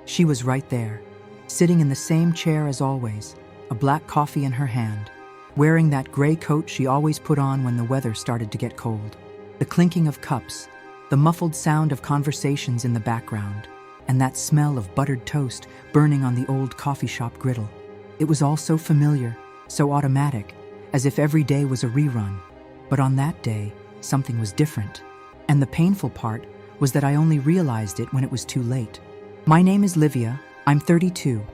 She was right there, sitting in the same chair as always, a black coffee in her hand, wearing that gray coat she always put on when the weather started to get cold. The clinking of cups, the muffled sound of conversations in the background, and that smell of buttered toast burning on the old coffee shop griddle. It was all so familiar, so automatic, as if every day was a rerun. But on that day, something was different. And the painful part was that I only realized it when it was too late. My name is Livia, I'm 32,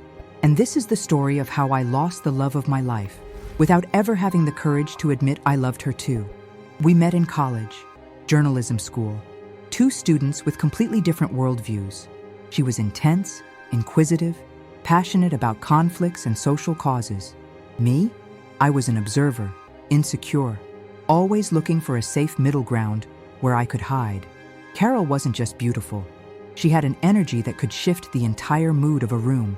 and this is the story of how I lost the love of my life without ever having the courage to admit I loved her too. We met in college, journalism school, two students with completely different worldviews. She was intense, inquisitive, passionate about conflicts and social causes. Me? I was an observer, insecure, always looking for a safe middle ground where I could hide. Carol wasn't just beautiful. She had an energy that could shift the entire mood of a room.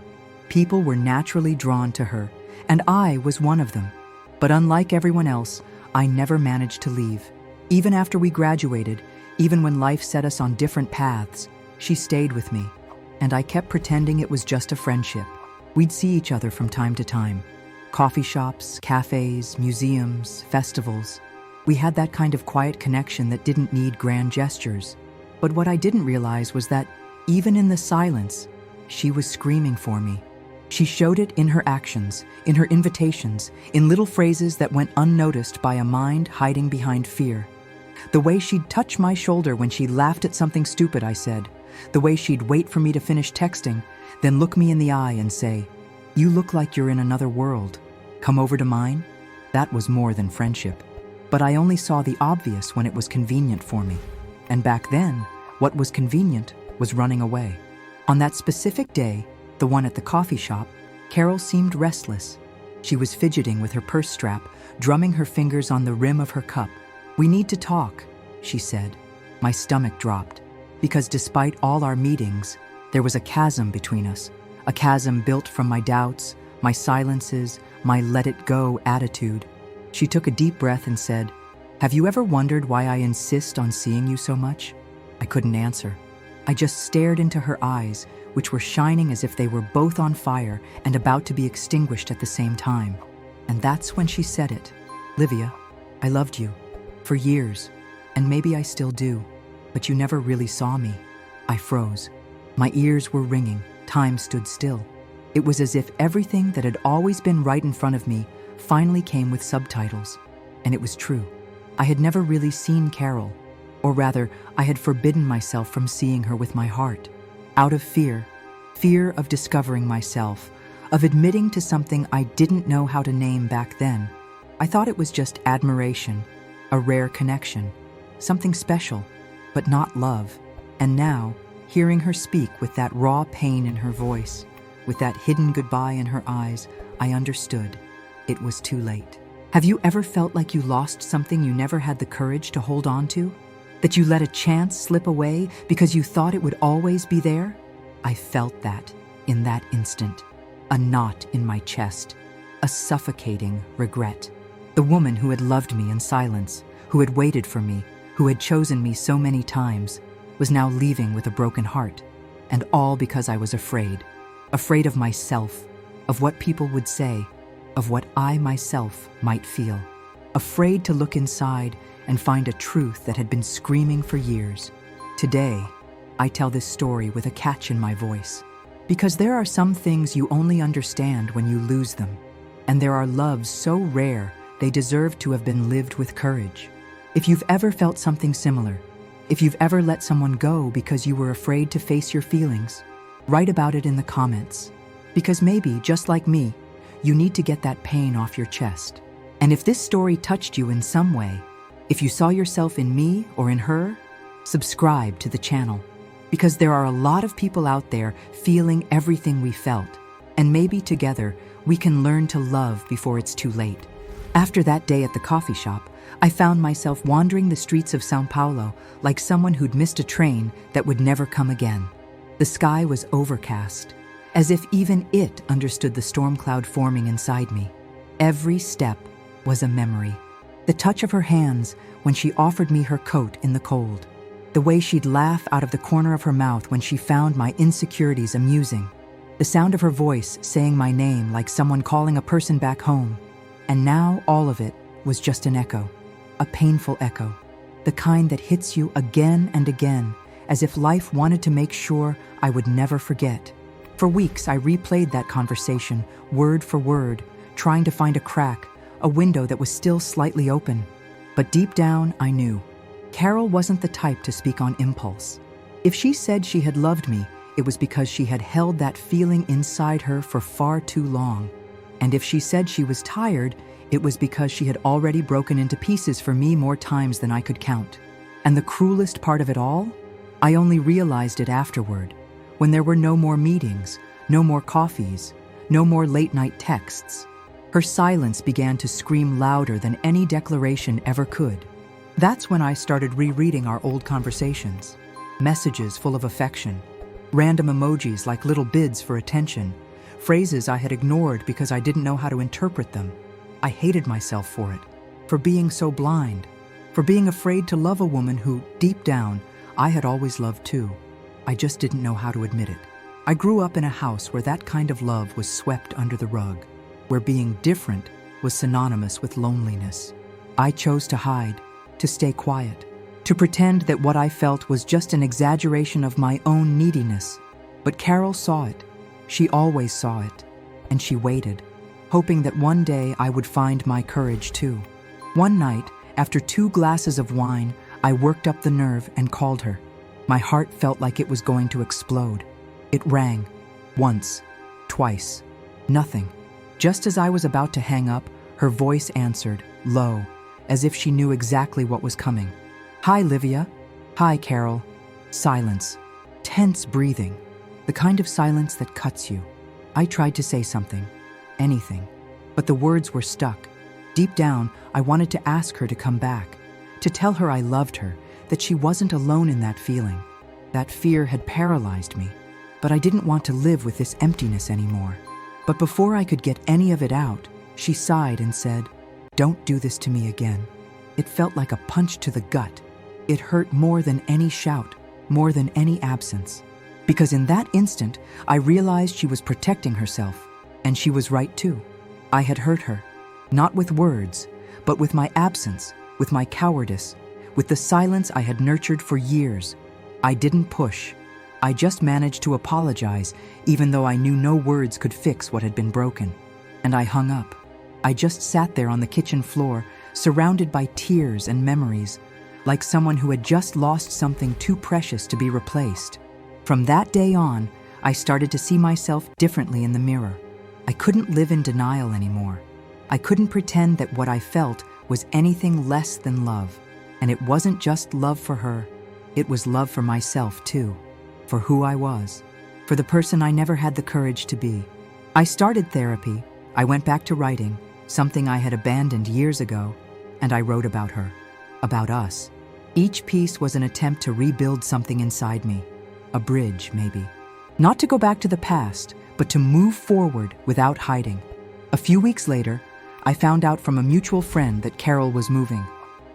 People were naturally drawn to her, and I was one of them. But unlike everyone else, I never managed to leave. Even after we graduated, even when life set us on different paths, she stayed with me. And I kept pretending it was just a friendship. We'd see each other from time to time. Coffee shops, cafes, museums, festivals. We had that kind of quiet connection that didn't need grand gestures. But what I didn't realize was that, even in the silence, she was screaming for me. She showed it in her actions, in her invitations, in little phrases that went unnoticed by a mind hiding behind fear. The way she'd touch my shoulder when she laughed at something stupid I said. The way she'd wait for me to finish texting, then look me in the eye and say, "You look like you're in another world. Come over to mine?" That was more than friendship. But I only saw the obvious when it was convenient for me. And back then, what was convenient was running away. On that specific day, the one at the coffee shop, Carol seemed restless. She was fidgeting with her purse strap, drumming her fingers on the rim of her cup. "We need to talk," she said. My stomach dropped, because despite all our meetings, there was a chasm between us, a chasm built from my doubts, my silences, my let-it-go attitude. She took a deep breath and said, "Have you ever wondered why I insist on seeing you so much?" I couldn't answer. I just stared into her eyes, which were shining as if they were both on fire and about to be extinguished at the same time. And that's when she said it. "Livia, I loved you. For years. And maybe I still do. But you never really saw me." I froze. My ears were ringing. Time stood still. It was as if everything that had always been right in front of me finally came with subtitles. And it was true. I had never really seen Carol. Or rather, I had forbidden myself from seeing her with my heart. Out of fear of discovering myself, of admitting to something I didn't know how to name back then. I thought it was just admiration, a rare connection, something special, but not love. And now, hearing her speak with that raw pain in her voice, with that hidden goodbye in her eyes, I understood. It was too late. Have you ever felt like you lost something you never had the courage to hold on to? That you let a chance slip away because you thought it would always be there? I felt that in that instant. A knot in my chest. A suffocating regret. The woman who had loved me in silence, who had waited for me, who had chosen me so many times, was now leaving with a broken heart. And all because I was afraid. Afraid of myself, of what people would say, of what I myself might feel. Afraid to look inside and find a truth that had been screaming for years. Today, I tell this story with a catch in my voice. Because there are some things you only understand when you lose them. And there are loves so rare they deserve to have been lived with courage. If you've ever felt something similar, if you've ever let someone go because you were afraid to face your feelings, write about it in the comments. Because maybe, just like me, you need to get that pain off your chest. And if this story touched you in some way, if you saw yourself in me or in her, subscribe to the channel. Because there are a lot of people out there feeling everything we felt. And maybe together, we can learn to love before it's too late. After that day at the coffee shop, I found myself wandering the streets of São Paulo like someone who'd missed a train that would never come again. The sky was overcast, as if even it understood the storm cloud forming inside me. Every step was a memory. The touch of her hands when she offered me her coat in the cold. The way she'd laugh out of the corner of her mouth when she found my insecurities amusing. The sound of her voice saying my name like someone calling a person back home. And now all of it was just an echo. A painful echo. The kind that hits you again and again, as if life wanted to make sure I would never forget. For weeks, I replayed that conversation, word for word, trying to find a crack, a window that was still slightly open. But deep down, I knew. Carol wasn't the type to speak on impulse. If she said she had loved me, it was because she had held that feeling inside her for far too long. And if she said she was tired, it was because she had already broken into pieces for me more times than I could count. And the cruelest part of it all? I only realized it afterward, when there were no more meetings, no more coffees, no more late-night texts. Her silence began to scream louder than any declaration ever could. That's when I started rereading our old conversations. Messages full of affection, random emojis like little bids for attention, phrases I had ignored because I didn't know how to interpret them. I hated myself for it, for being so blind, for being afraid to love a woman who, deep down, I had always loved too. I just didn't know how to admit it. I grew up in a house where that kind of love was swept under the rug, where being different was synonymous with loneliness. I chose to hide, to stay quiet, to pretend that what I felt was just an exaggeration of my own neediness. But Carol saw it. She always saw it. And she waited, hoping that one day I would find my courage too. One night, after 2 glasses of wine, I worked up the nerve and called her. My heart felt like it was going to explode. It rang. Once. Twice. Nothing. Just as I was about to hang up, her voice answered, low, as if she knew exactly what was coming. Hi, Livia. Hi, Carol. Silence. Tense breathing. The kind of silence that cuts you. I tried to say something. Anything. But the words were stuck. Deep down, I wanted to ask her to come back, to tell her I loved her, that she wasn't alone in that feeling. That fear had paralyzed me, but I didn't want to live with this emptiness anymore. But before I could get any of it out, she sighed and said, "Don't do this to me again." It felt like a punch to the gut. It hurt more than any shout, more than any absence. Because in that instant, I realized she was protecting herself, and she was right too. I had hurt her, not with words, but with my absence, with my cowardice, with the silence I had nurtured for years. I didn't push. I just managed to apologize, even though I knew no words could fix what had been broken. And I hung up. I just sat there on the kitchen floor, surrounded by tears and memories, like someone who had just lost something too precious to be replaced. From that day on, I started to see myself differently in the mirror. I couldn't live in denial anymore. I couldn't pretend that what I felt was anything less than love. And it wasn't just love for her, it was love for myself too, for who I was, for the person I never had the courage to be. I started therapy, I went back to writing, something I had abandoned years ago, and I wrote about her, about us. Each piece was an attempt to rebuild something inside me, a bridge maybe. Not to go back to the past, but to move forward without hiding. A few weeks later, I found out from a mutual friend that Carol was moving.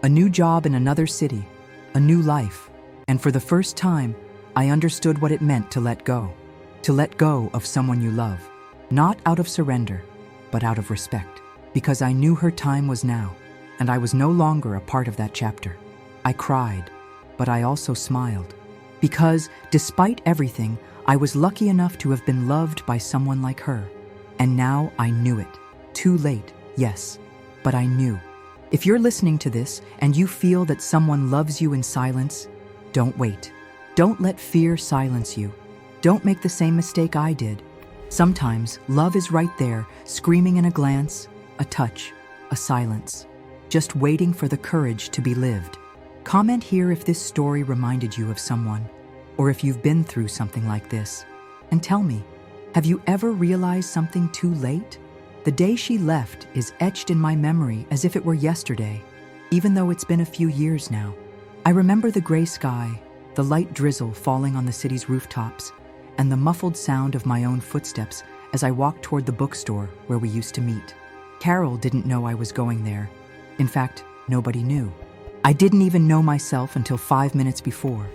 A new job in another city, a new life. And for the first time, I understood what it meant to let go. To let go of someone you love. Not out of surrender, but out of respect. Because I knew her time was now, and I was no longer a part of that chapter. I cried, but I also smiled. Because, despite everything, I was lucky enough to have been loved by someone like her. And now I knew it. Too late, yes, but I knew. If you're listening to this and you feel that someone loves you in silence, don't wait. Don't let fear silence you. Don't make the same mistake I did. Sometimes love is right there, screaming in a glance, a touch, a silence, just waiting for the courage to be lived. Comment here if this story reminded you of someone, or if you've been through something like this. And tell me, have you ever realized something too late? The day she left is etched in my memory as if it were yesterday, even though it's been a few years now. I remember the gray sky, the light drizzle falling on the city's rooftops, and the muffled sound of my own footsteps as I walked toward the bookstore where we used to meet. Carol didn't know I was going there. In fact, nobody knew. I didn't even know myself until 5 minutes before.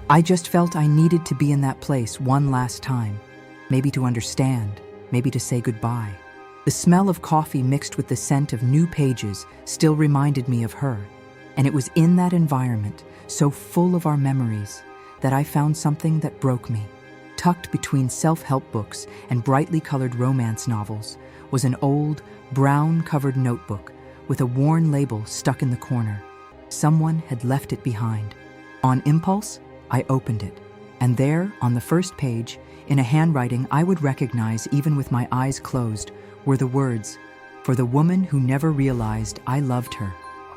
I just felt I needed to be in that place one last time, maybe to understand, maybe to say goodbye. The smell of coffee mixed with the scent of new pages still reminded me of her, and it was in that environment, so full of our memories, that I found something that broke me. Tucked between self-help books and brightly colored romance novels was an old, brown-covered notebook with a worn label stuck in the corner. Someone had left it behind. On impulse, I opened it, and there, on the first page, in a handwriting I would recognize even with my eyes closed, were the words, "For the woman who never realized I loved her.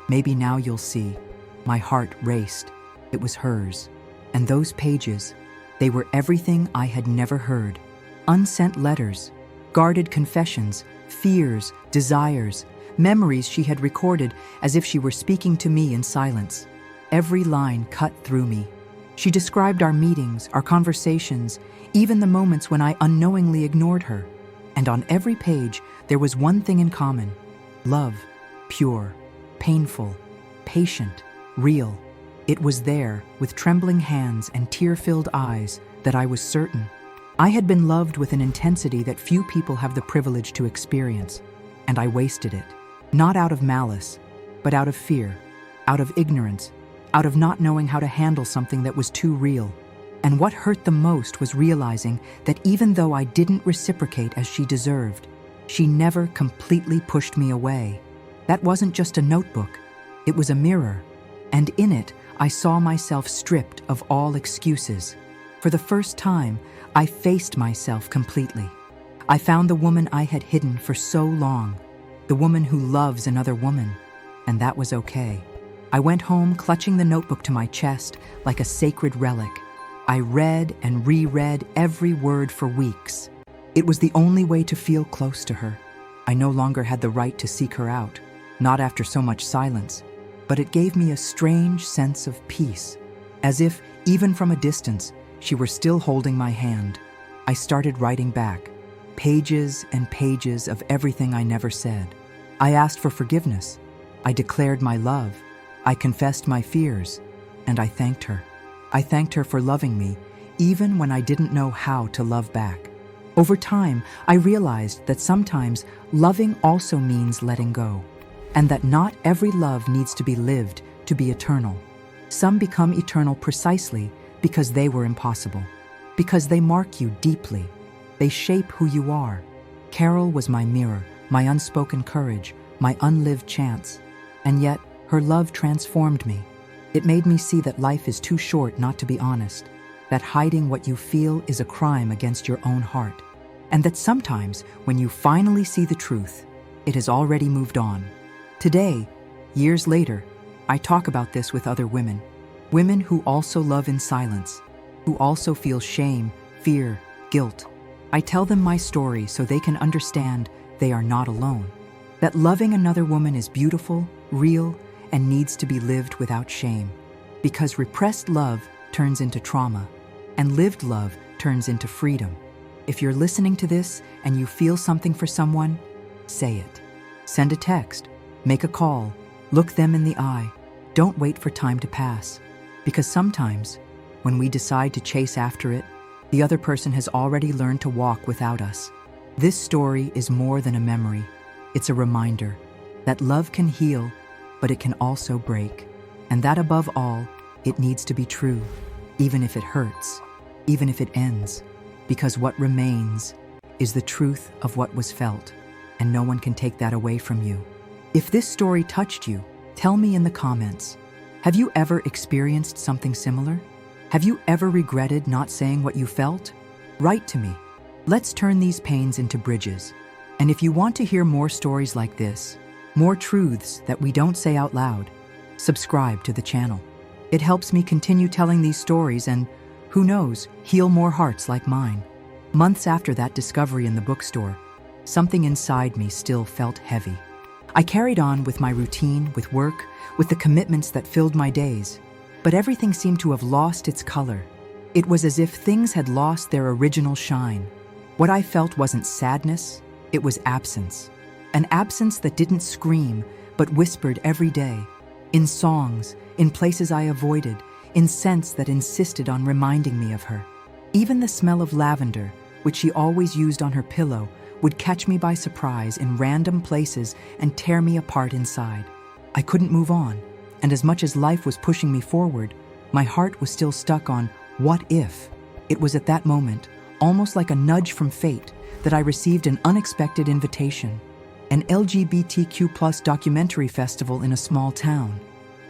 Maybe now you'll see." My heart raced. It was hers. And those pages, they were everything I had never heard. Unsent letters, guarded confessions, fears, desires, memories she had recorded as if she were speaking to me in silence. Every line cut through me. She described our meetings, our conversations, even the moments when I unknowingly ignored her. And on every page, there was one thing in common: love, pure, painful, patient, real. It was there, with trembling hands and tear-filled eyes, that I was certain. I had been loved with an intensity that few people have the privilege to experience, and I wasted it. Not out of malice, but out of fear, out of ignorance, out of not knowing how to handle something that was too real. And what hurt the most was realizing that even though I didn't reciprocate as she deserved, she never completely pushed me away. That wasn't just a notebook, it was a mirror, and in it I saw myself stripped of all excuses. For the first time, I faced myself completely. I found the woman I had hidden for so long, the woman who loves another woman, and that was okay. I went home clutching the notebook to my chest like a sacred relic. I read and reread every word for weeks. It was the only way to feel close to her. I no longer had the right to seek her out, not after so much silence, but it gave me a strange sense of peace, as if, even from a distance, she were still holding my hand. I started writing back, pages and pages of everything I never said. I asked for forgiveness. I declared my love. I confessed my fears, and I thanked her. I thanked her for loving me, even when I didn't know how to love back. Over time, I realized that sometimes loving also means letting go, and that not every love needs to be lived to be eternal. Some become eternal precisely because they were impossible, because they mark you deeply. They shape who you are. Carol was my mirror, my unspoken courage, my unlived chance, and yet her love transformed me. It made me see that life is too short not to be honest, that hiding what you feel is a crime against your own heart, and that sometimes, when you finally see the truth, it has already moved on. Today, years later, I talk about this with other women, women who also love in silence, who also feel shame, fear, guilt. I tell them my story so they can understand they are not alone, that loving another woman is beautiful, real, and needs to be lived without shame, because repressed love turns into trauma, and lived love turns into freedom. If you're listening to this and you feel something for someone, say it. Send a text, make a call, look them in the eye. Don't wait for time to pass, because sometimes, when we decide to chase after it, the other person has already learned to walk without us. This story is more than a memory. It's a reminder that love can heal, but it can also break, and that above all, it needs to be true, even if it hurts, even if it ends, because what remains is the truth of what was felt, and no one can take that away from you. If this story touched you, tell me in the comments. Have you ever experienced something similar? Have you ever regretted not saying what you felt? Write to me. Let's turn these pains into bridges. And if you want to hear more stories like this, more truths that we don't say out loud, subscribe to the channel. It helps me continue telling these stories and, who knows, heal more hearts like mine. Months after that discovery in the bookstore, something inside me still felt heavy. I carried on with my routine, with work, with the commitments that filled my days, but everything seemed to have lost its color. It was as if things had lost their original shine. What I felt wasn't sadness, it was absence. An absence that didn't scream, but whispered every day, In songs, in places I avoided, in scents that insisted on reminding me of her. Even the smell of lavender, which she always used on her pillow, would catch me by surprise in random places and tear me apart inside. I couldn't move on, and as much as life was pushing me forward, my heart was still stuck on what if. It was at that moment, almost like a nudge from fate, that I received an unexpected invitation. An LGBTQ+ documentary festival in a small town.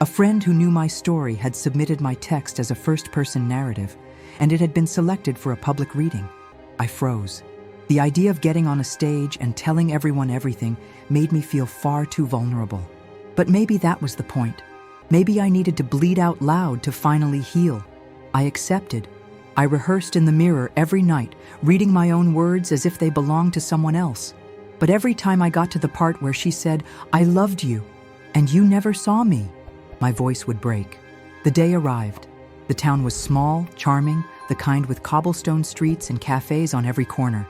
A friend who knew my story had submitted my text as a first-person narrative, and it had been selected for a public reading. I froze. The idea of getting on a stage and telling everyone everything made me feel far too vulnerable. But maybe that was the point. Maybe I needed to bleed out loud to finally heal. I accepted. I rehearsed in the mirror every night, reading my own words as if they belonged to someone else. But every time I got to the part where she said, "I loved you, and you never saw me," my voice would break. The day arrived. The town was small, charming, the kind with cobblestone streets and cafes on every corner.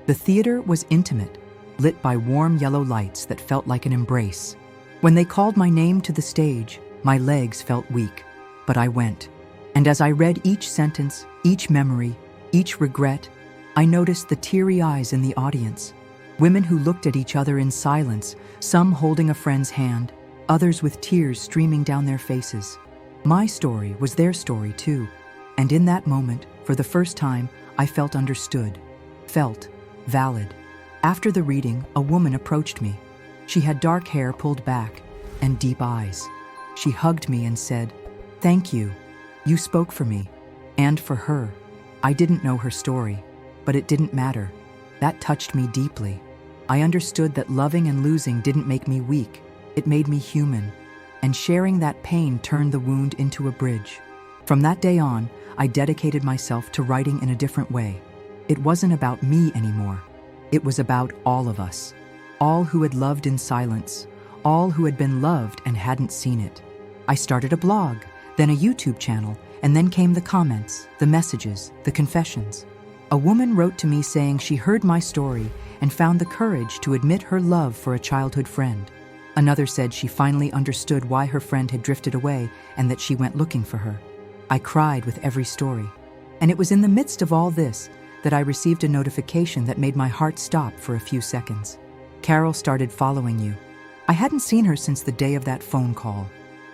The theater was intimate, lit by warm yellow lights that felt like an embrace. When they called my name to the stage, my legs felt weak, but I went. And as I read each sentence, each memory, each regret, I noticed the teary eyes in the audience. Women who looked at each other in silence, some holding a friend's hand, others with tears streaming down their faces. My story was their story too, and in that moment, for the first time, I felt understood, felt valid. After the reading, a woman approached me. She had dark hair pulled back and deep eyes. She hugged me and said, "Thank you. You spoke for me, and for her." I didn't know her story, but it didn't matter. That touched me deeply. I understood that loving and losing didn't make me weak. It made me human. And sharing that pain turned the wound into a bridge. From that day on, I dedicated myself to writing in a different way. It wasn't about me anymore. It was about all of us. All who had loved in silence. All who had been loved and hadn't seen it. I started a blog, then a YouTube channel, and then came the comments, the messages, the confessions. A woman wrote to me saying she heard my story and found the courage to admit her love for a childhood friend. Another said she finally understood why her friend had drifted away and that she went looking for her. I cried with every story. And it was in the midst of all this that I received a notification that made my heart stop for a few seconds. Carol started following you. I hadn't seen her since the day of that phone call.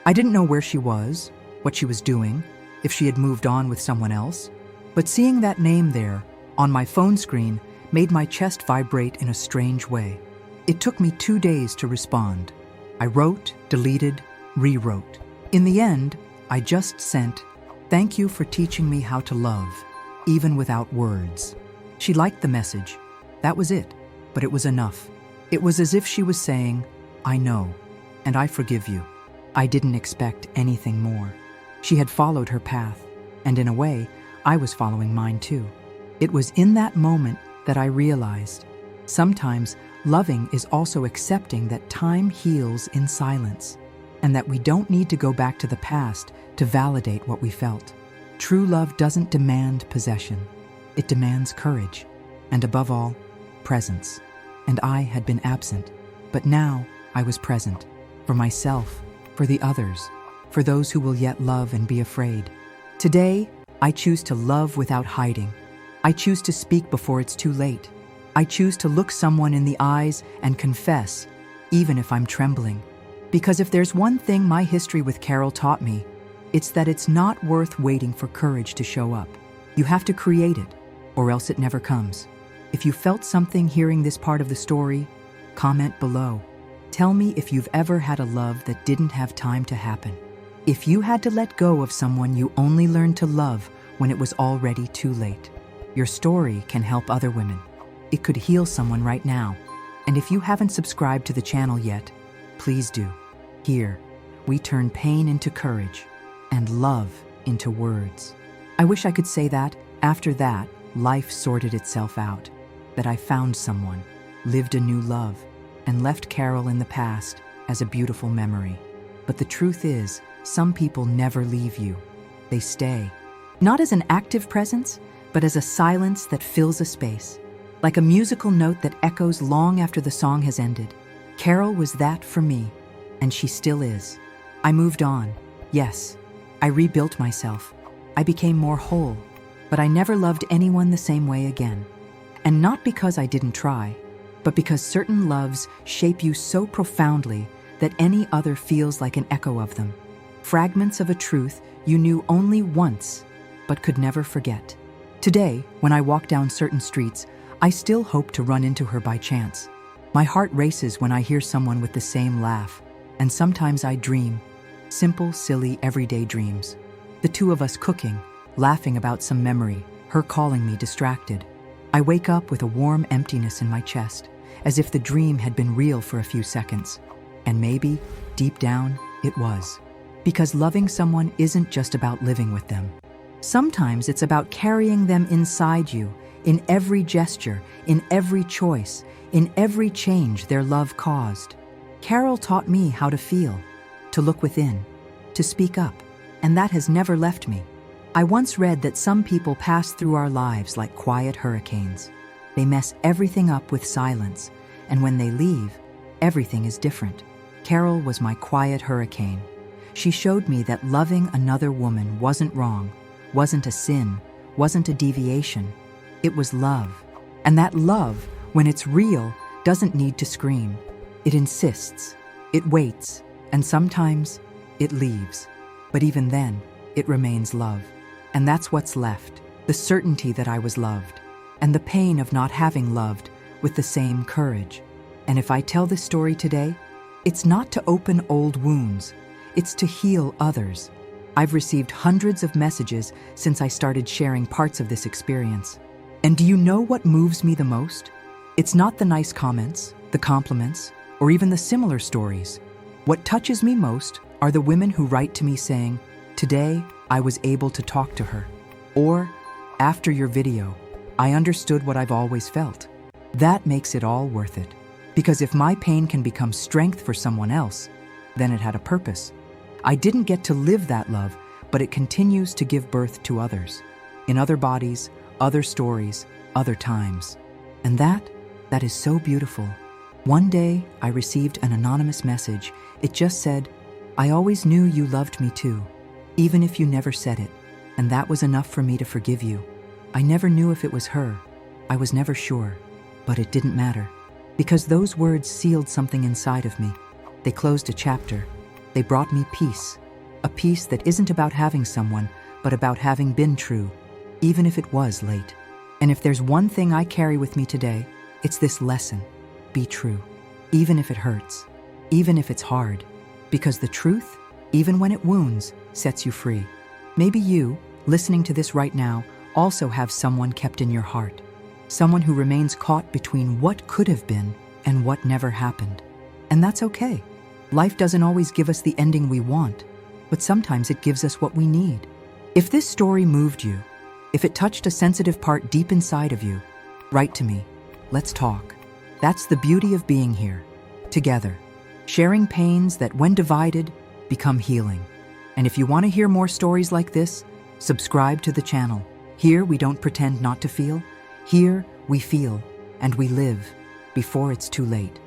I didn't know where she was, what she was doing, if she had moved on with someone else. But seeing that name there, on my phone screen, made my chest vibrate in a strange way. It took me 2 days to respond. I wrote, deleted, rewrote. In the end, I just sent, "Thank you for teaching me how to love, even without words." She liked the message. That was it, but it was enough. It was as if she was saying, "I know, and I forgive you." I didn't expect anything more. She had followed her path, and in a way, I was following mine too. It was in that moment that I realized, sometimes loving is also accepting that time heals in silence, and that we don't need to go back to the past to validate what we felt. True love doesn't demand possession. It demands courage, and above all, presence. And I had been absent, but now I was present, for myself, for the others, for those who will yet love and be afraid. Today, I choose to love without hiding. I choose to speak before it's too late. I choose to look someone in the eyes and confess, even if I'm trembling. Because if there's one thing my history with Carol taught me, it's that it's not worth waiting for courage to show up. You have to create it, or else it never comes. If you felt something hearing this part of the story, comment below. Tell me if you've ever had a love that didn't have time to happen. If you had to let go of someone you only learned to love when it was already too late. Your story can help other women. It could heal someone right now. And if you haven't subscribed to the channel yet, please do. Here, we turn pain into courage and love into words. I wish I could say that, after that, life sorted itself out. That I found someone, lived a new love, and left Carol in the past as a beautiful memory. But the truth is, some people never leave you. They stay. Not as an active presence, but as a silence that fills a space. Like a musical note that echoes long after the song has ended. Carol was that for me, and she still is. I moved on. Yes, I rebuilt myself. I became more whole, but I never loved anyone the same way again. And not because I didn't try, but because certain loves shape you so profoundly that any other feels like an echo of them. Fragments of a truth you knew only once, but could never forget. Today, when I walk down certain streets, I still hope to run into her by chance. My heart races when I hear someone with the same laugh, and sometimes I dream, simple, silly, everyday dreams. The two of us cooking, laughing about some memory, her calling me distracted. I wake up with a warm emptiness in my chest, as if the dream had been real for a few seconds. And maybe, deep down, it was. Because loving someone isn't just about living with them. Sometimes it's about carrying them inside you, in every gesture, in every choice, in every change their love caused. Carol taught me how to feel, to look within, to speak up, and that has never left me. I once read that some people pass through our lives like quiet hurricanes. They mess everything up with silence, and when they leave, everything is different. Carol was my quiet hurricane. She showed me that loving another woman wasn't wrong, wasn't a sin, wasn't a deviation. It was love. And that love, when it's real, doesn't need to scream. It insists, it waits, and sometimes it leaves. But even then, it remains love. And that's what's left, the certainty that I was loved, and the pain of not having loved with the same courage. And if I tell this story today, it's not to open old wounds, it's to heal others. I've received hundreds of messages since I started sharing parts of this experience. And do you know what moves me the most? It's not the nice comments, the compliments, or even the similar stories. What touches me most are the women who write to me saying, "Today, I was able to talk to her." Or, "After your video, I understood what I've always felt." That makes it all worth it. Because if my pain can become strength for someone else, then it had a purpose. I didn't get to live that love, but it continues to give birth to others. In other bodies, other stories, other times. And that is so beautiful. One day, I received an anonymous message. It just said, "I always knew you loved me too, even if you never said it. And that was enough for me to forgive you." I never knew if it was her. I was never sure. But it didn't matter. Because those words sealed something inside of me. They closed a chapter. They brought me peace. A peace that isn't about having someone, but about having been true, even if it was late. And if there's one thing I carry with me today, it's this lesson. Be true. Even if it hurts. Even if it's hard. Because the truth, even when it wounds, sets you free. Maybe you, listening to this right now, also have someone kept in your heart. Someone who remains caught between what could have been and what never happened. And that's okay. Life doesn't always give us the ending we want, but sometimes it gives us what we need. If this story moved you, if it touched a sensitive part deep inside of you, write to me. Let's talk. That's the beauty of being here, together, sharing pains that, when divided, become healing. And if you want to hear more stories like this, subscribe to the channel. Here we don't pretend not to feel. Here we feel, and we live, before it's too late.